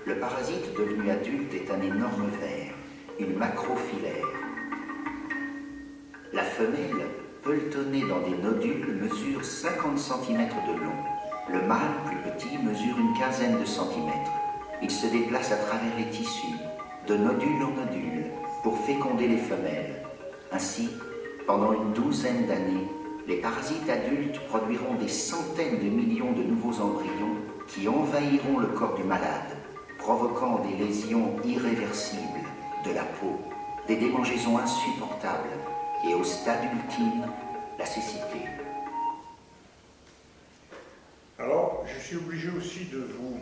Le parasite devenu adulte est un énorme ver, une macrophilaire. La femelle, pelletonnée dans des nodules, mesure 50 cm de long. Le mâle, plus petit, mesure une quinzaine de centimètres. Il se déplace à travers les tissus, de nodule en nodule, pour féconder les femelles. Ainsi, pendant une douzaine d'années, les parasites adultes produiront des centaines de millions de nouveaux embryons qui envahiront le corps du malade, provoquant des lésions irréversibles de la peau, des démangeaisons insupportables et au stade ultime, la cécité. Alors, je suis obligé aussi de vous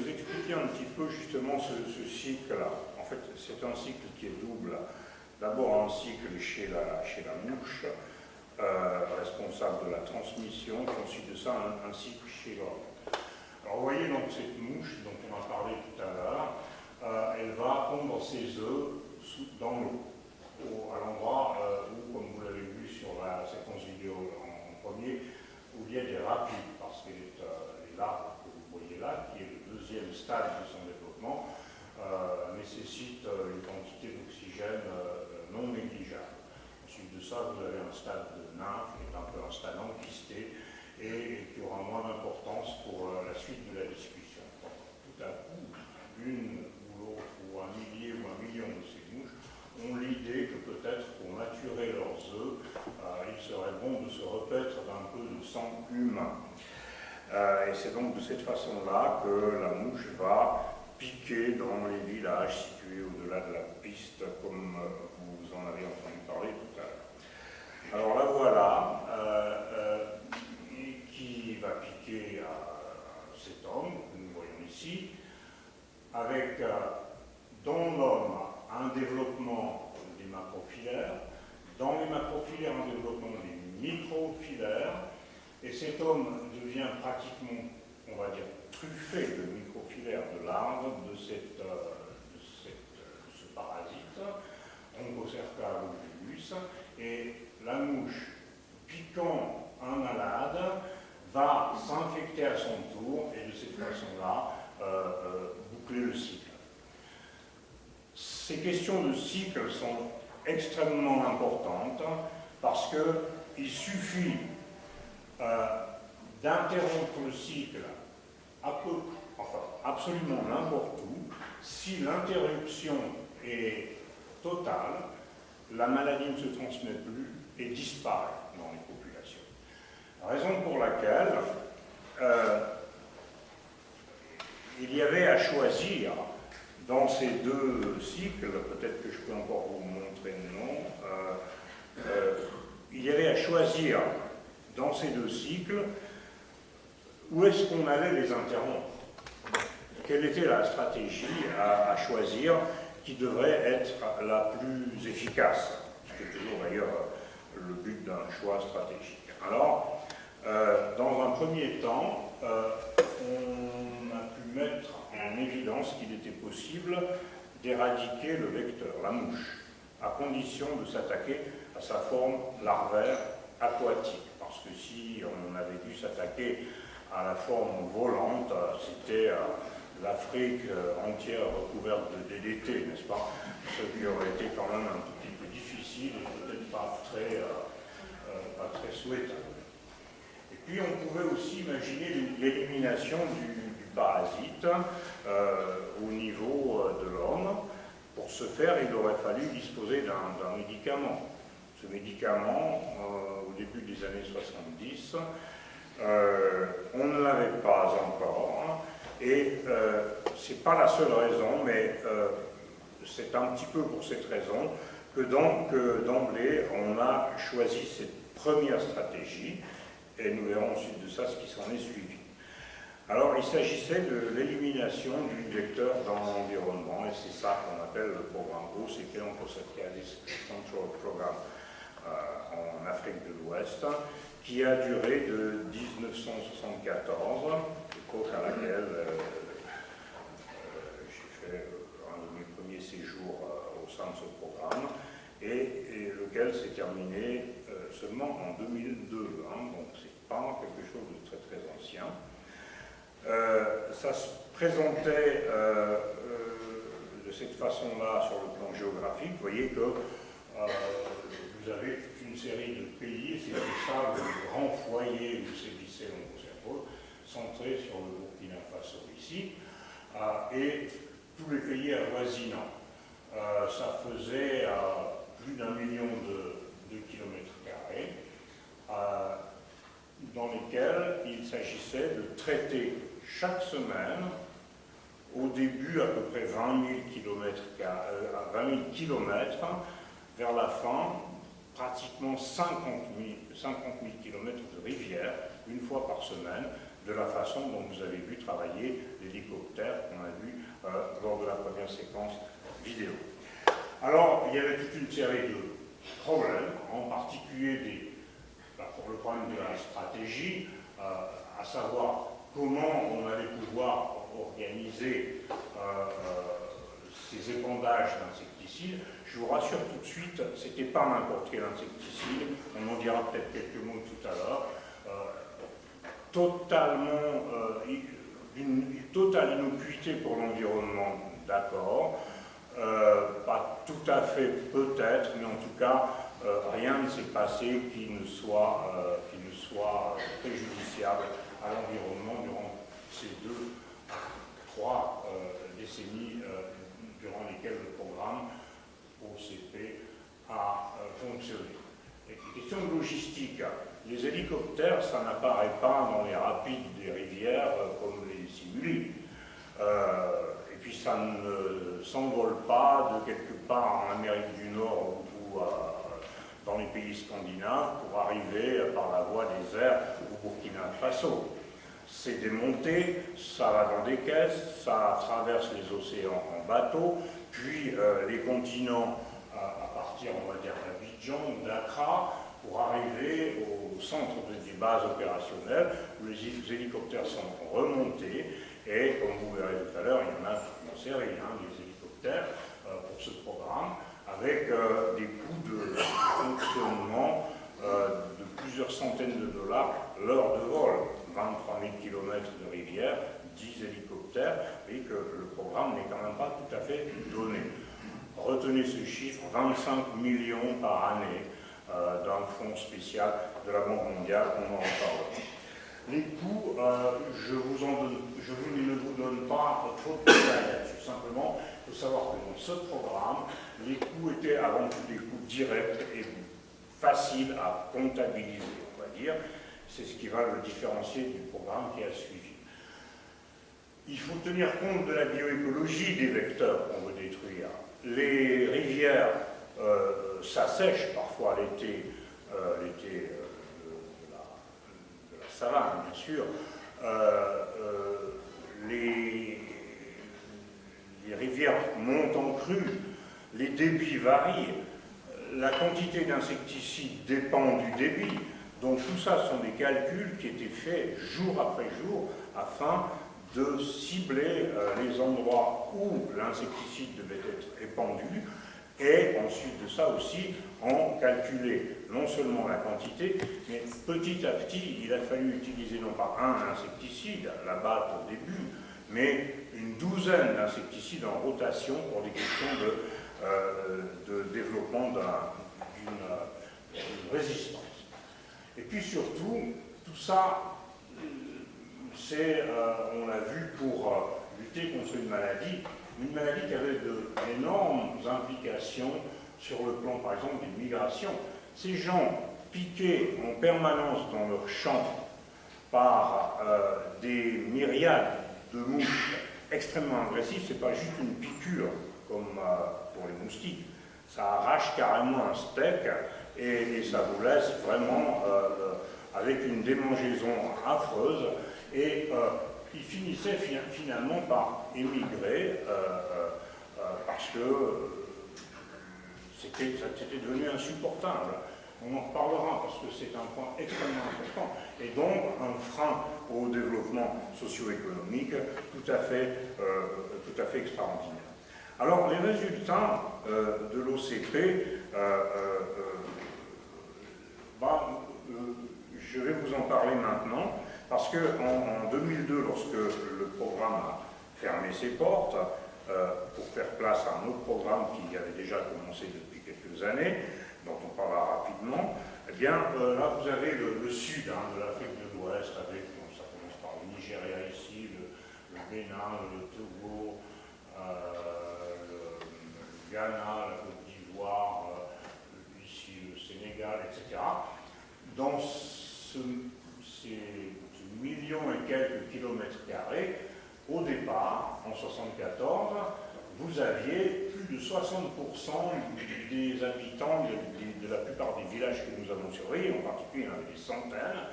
expliquer un petit peu justement ce cycle-là. En fait, c'est un cycle qui est double. D'abord un cycle chez la mouche, responsable de la transmission, puis ensuite de ça un cycle chez l'homme. Alors vous voyez donc cette mouche dont on a parlé tout à l'heure, elle va pondre ses œufs dans l'eau, à l'endroit où, comme vous l'avez vu sur la séquence vidéo en premier, où il y a des rapides, parce que les larves que vous voyez là, qui est le deuxième stade de son développement, nécessite une quantité d'oxygène non négligeable. Ensuite de ça, vous avez un stade de nymphe, qui est un peu un stade enquisté, et qui aura moins d'importance pour la suite de la discussion. Tout à coup, l'une ou l'autre, ou un millier ou un million de ces mouches ont l'idée que peut-être pour maturer leurs œufs, il serait bon de se repaître d'un peu de sang humain. Et c'est donc de cette façon-là que la mouche va piquer dans les villages situés au-delà de la piste, comme vous en avez entendu parler tout à l'heure. Alors là voilà, qui va piquer à cet homme que nous voyons ici, avec dans l'homme un développement des macrophilaires, dans les macrophilaires un développement des microphilaires, et cet homme devient pratiquement, on va dire, truffé de microphilaires de larves de ce parasite, Onchocerca volvulus, et la mouche, piquant un malade, va s'infecter à son tour et de cette façon-là boucler le cycle. Ces questions de cycle sont extrêmement importantes parce qu'il suffit d'interrompre le cycle absolument n'importe où. Si l'interruption est totale, la maladie ne se transmet plus et disparaît dans les populations. Raison pour laquelle il y avait à choisir dans ces deux cycles, peut-être que je peux encore vous montrer le nom, il y avait à choisir dans ces deux cycles où est-ce qu'on allait les interrompre. Quelle était la stratégie à choisir qui devrait être la plus efficace? C'est toujours d'ailleurs le but d'un choix stratégique. Alors, dans un premier temps, on a pu mettre en évidence qu'il était possible d'éradiquer le vecteur, la mouche, à condition de s'attaquer à sa forme larvaire aquatique. Parce que si on avait dû s'attaquer à la forme volante, c'était l'Afrique entière recouverte de DDT, n'est-ce pas? Ce qui aurait été quand même un tout petit peu difficile et peut-être pas très souhaitable. Et puis on pouvait aussi imaginer l'élimination du parasite au niveau de l'homme. Pour ce faire, il aurait fallu disposer d'un médicament. Ce médicament, au début des années 70, on ne l'avait pas encore, et c'est pas la seule raison, mais c'est un petit peu pour cette raison que donc d'emblée on a choisi cette première stratégie, et nous verrons ensuite de ça ce qui s'en est suivi. Alors il s'agissait de l'élimination du vecteur dans l'environnement, et c'est ça qu'on appelle le programme OCP, Onchocerciasis Control Program, en Afrique de l'Ouest, qui a duré de 1974, époque à laquelle j'ai fait un de mes premiers séjours au sein de ce programme, et lequel s'est terminé seulement en 2002, hein, donc c'est pas quelque chose de très très ancien. Ça se présentait de cette façon-là sur le plan géographique. Vous voyez que vous avez toute une série de pays, et c'était ça le grand foyer où sévissait l'Onco-Cerveau, centré sur le Burkina Faso ici, et tous les pays avoisinants. Ça faisait plus d'1 million de kilomètres carrés, dans lesquels il s'agissait de traiter chaque semaine, au début à peu près 20 000 kilomètres, vers la fin, pratiquement 50 000 kilomètres de rivière, une fois par semaine, de la façon dont vous avez vu travailler l'hélicoptère qu'on a vu lors de la première séquence vidéo. Alors, il y avait toute une série de problèmes, en particulier pour le problème de la stratégie, à savoir comment on allait pouvoir organiser ces épandages d'insecticides. Je vous rassure tout de suite, ce n'était pas n'importe quel insecticide, on en dira peut-être quelques mots tout à l'heure, d'une totale innocuité pour l'environnement, d'accord, pas tout à fait peut-être, mais en tout cas, rien ne s'est passé qui ne soit préjudiciable à l'environnement durant ces 2-3 décennies durant lesquelles le programme OCP a fonctionné. Et question de logistique. Les hélicoptères, ça n'apparaît pas dans les rapides des rivières comme les simulis. Et puis ça ne s'envole pas de quelque part en Amérique du Nord ou dans les pays scandinaves pour arriver par la voie des airs au Burkina Faso. C'est démonté, ça va dans des caisses, ça traverse les océans en bateau, puis les continents à partir, on va dire, d'Abidjan ou d'Accra, pour arriver au centre des bases opérationnelles où les hélicoptères sont remontés. Et comme vous verrez tout à l'heure, il y en a toute une série, des hélicoptères pour ce programme, avec des coûts de fonctionnement de plusieurs centaines de dollars l'heure de vol. 23 000 km de rivière, 10 hélicoptères, et que le programme n'est quand même pas tout à fait donné. Retenez ce chiffre, 25 millions par année d'un fonds spécial de la Banque mondiale, on en reparlera. Les coûts, je ne vous donne pas trop de détails là-dessus. Simplement, il faut savoir que dans ce programme, les coûts étaient avant tout des coûts directs et faciles à comptabiliser, on va dire. C'est ce qui va le différencier du programme qui a suivi. Il faut tenir compte de la bioécologie des vecteurs qu'on veut détruire. Les rivières s'assèchent parfois l'été de la savane, bien sûr. Les rivières montent en crue, les débits varient, la quantité d'insecticides dépend du débit. Donc tout ça sont des calculs qui étaient faits jour après jour afin de cibler les endroits où l'insecticide devait être épandu et ensuite de ça aussi en calculer non seulement la quantité, mais petit à petit il a fallu utiliser non pas un insecticide, la batte au début, mais une douzaine d'insecticides en rotation pour des questions de développement d'une résistance. Et puis surtout, tout ça, c'est, on l'a vu, pour lutter contre une maladie qui avait d'énormes implications sur le plan, par exemple, des migrations. Ces gens piqués en permanence dans leurs champs par des myriades de mouches extrêmement agressives, c'est pas juste une piqûre comme pour les moustiques, ça arrache carrément un steak et ça vous laisse vraiment avec une démangeaison affreuse et ils finissaient finalement par émigrer parce que c'était devenu insupportable. On en reparlera parce que c'est un point extrêmement important et donc un frein au développement socio-économique tout à fait extraordinaire. Alors les résultats de l'OCP, je vais vous en parler maintenant parce qu'en 2002, lorsque le programme a fermé ses portes pour faire place à un autre programme qui avait déjà commencé depuis quelques années, dont on parlera rapidement. Eh bien, là, vous avez le sud de l'Afrique de l'Ouest, avec, ça commence par le Nigeria ici, le Bénin, le Togo, le Ghana, la Côte d'Ivoire, ici le Sénégal, etc. Dans ces millions et quelques kilomètres carrés, au départ, en 1974, vous aviez plus de 60% des habitants de la plupart des villages que nous avons surveillés, en particulier il y en avait des centaines,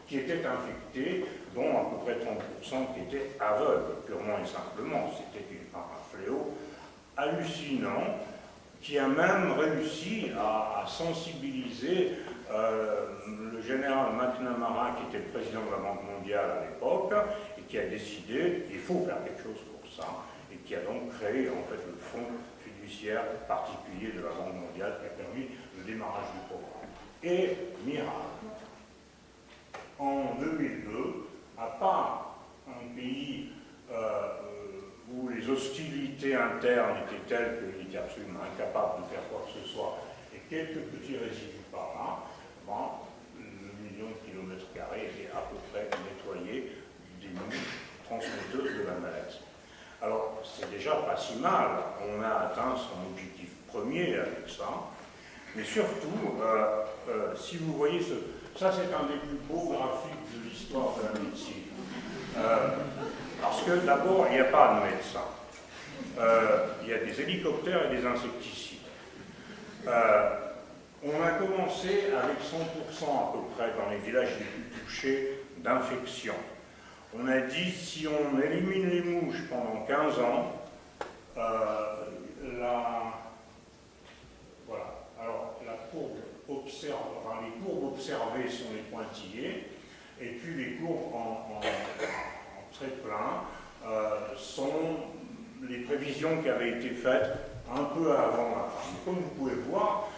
qui étaient infectés, dont à peu près 30% qui étaient aveugles, purement et simplement. C'était un fléau hallucinant qui a même réussi à sensibiliser le général McNamara, qui était le président de la Banque mondiale à l'époque, et qui a décidé qu'il faut faire quelque chose pour ça, et qui a donc créé en fait le fonds fiduciaire particulier de la Banque mondiale qui a permis le démarrage du programme. Et miracle, en 2002, à part un pays où les hostilités internes étaient telles qu'il était absolument incapable de faire quoi que ce soit, et quelques petits résidus par là, le million de kilomètres carrés était à peu près nettoyé des mouches transmetteuses de la maladie. Alors, c'est déjà pas si mal, on a atteint son objectif premier avec ça, mais surtout, si vous voyez ça c'est un des plus beaux graphiques de l'histoire de la médecine. Parce que d'abord, il n'y a pas de médecin. Il y a des hélicoptères et des insecticides. On a commencé avec 100% à peu près dans les villages les plus touchés d'infection. On a dit, si on élimine les mouches pendant 15 ans, voilà. Alors, la courbe les courbes observées sont les pointillés, et puis les courbes en très plein sont les prévisions qui avaient été faites un peu avant la fin. Comme vous pouvez voir,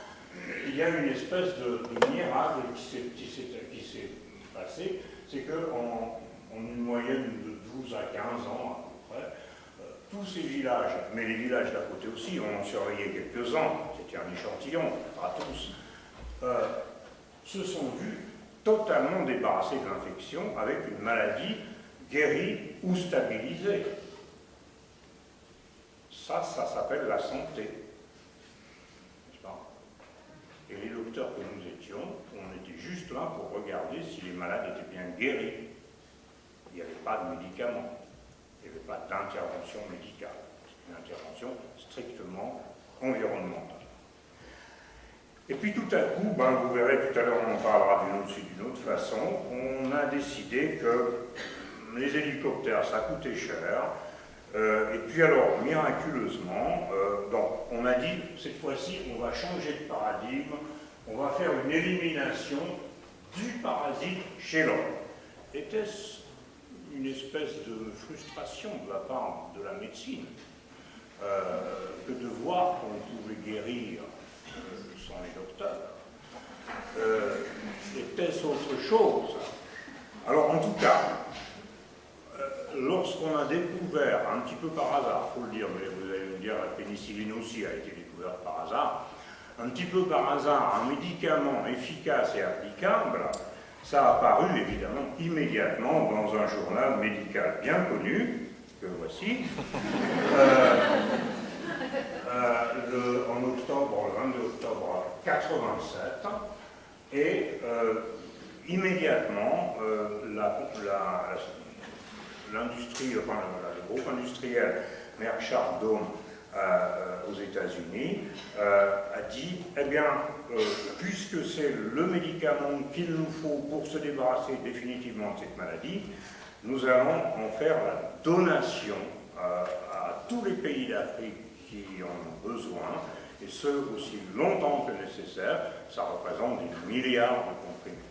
il y a une espèce de miracle qui s'est passé, c'est qu'en une moyenne de 12 à 15 ans à peu près, tous ces villages, mais les villages d'à côté aussi, on en surveillait quelques-uns, c'était un échantillon, pas tous, se sont vus totalement débarrassés de l'infection avec une maladie guérie ou stabilisée. Ça s'appelle la santé. N'est-ce pas? Et les docteurs que nous étions, on était juste là pour regarder si les malades étaient bien guéris. Il n'y avait pas de médicaments, il n'y avait pas d'intervention médicale. C'était une intervention strictement environnementale. Et puis tout à coup, vous verrez tout à l'heure, on en parlera d'une autre façon, on a décidé que les hélicoptères, ça coûtait cher, et puis alors, miraculeusement, on a dit, cette fois-ci, on va changer de paradigme, on va faire une élimination du parasite chez l'homme. Était-ce une espèce de frustration de la part de la médecine que de voir qu'on pouvait guérir sans les docteurs? Était-ce autre chose? Alors en tout cas, lorsqu'on a découvert, un petit peu par hasard, il faut le dire, mais vous allez me dire, la pénicilline aussi a été découverte par hasard, un petit peu par hasard, un médicament efficace et applicable, ça a apparu évidemment immédiatement dans un journal médical bien connu, que voici, en octobre, le 22 octobre 87, et immédiatement l'industrie, le groupe industriel Merck Sharp Dohme aux États-Unis a dit, eh bien, puisque c'est le médicament qu'il nous faut pour se débarrasser définitivement de cette maladie, nous allons en faire la donation à tous les pays d'Afrique qui en ont besoin, et ce aussi longtemps que nécessaire. Ça représente des milliards de comprimés.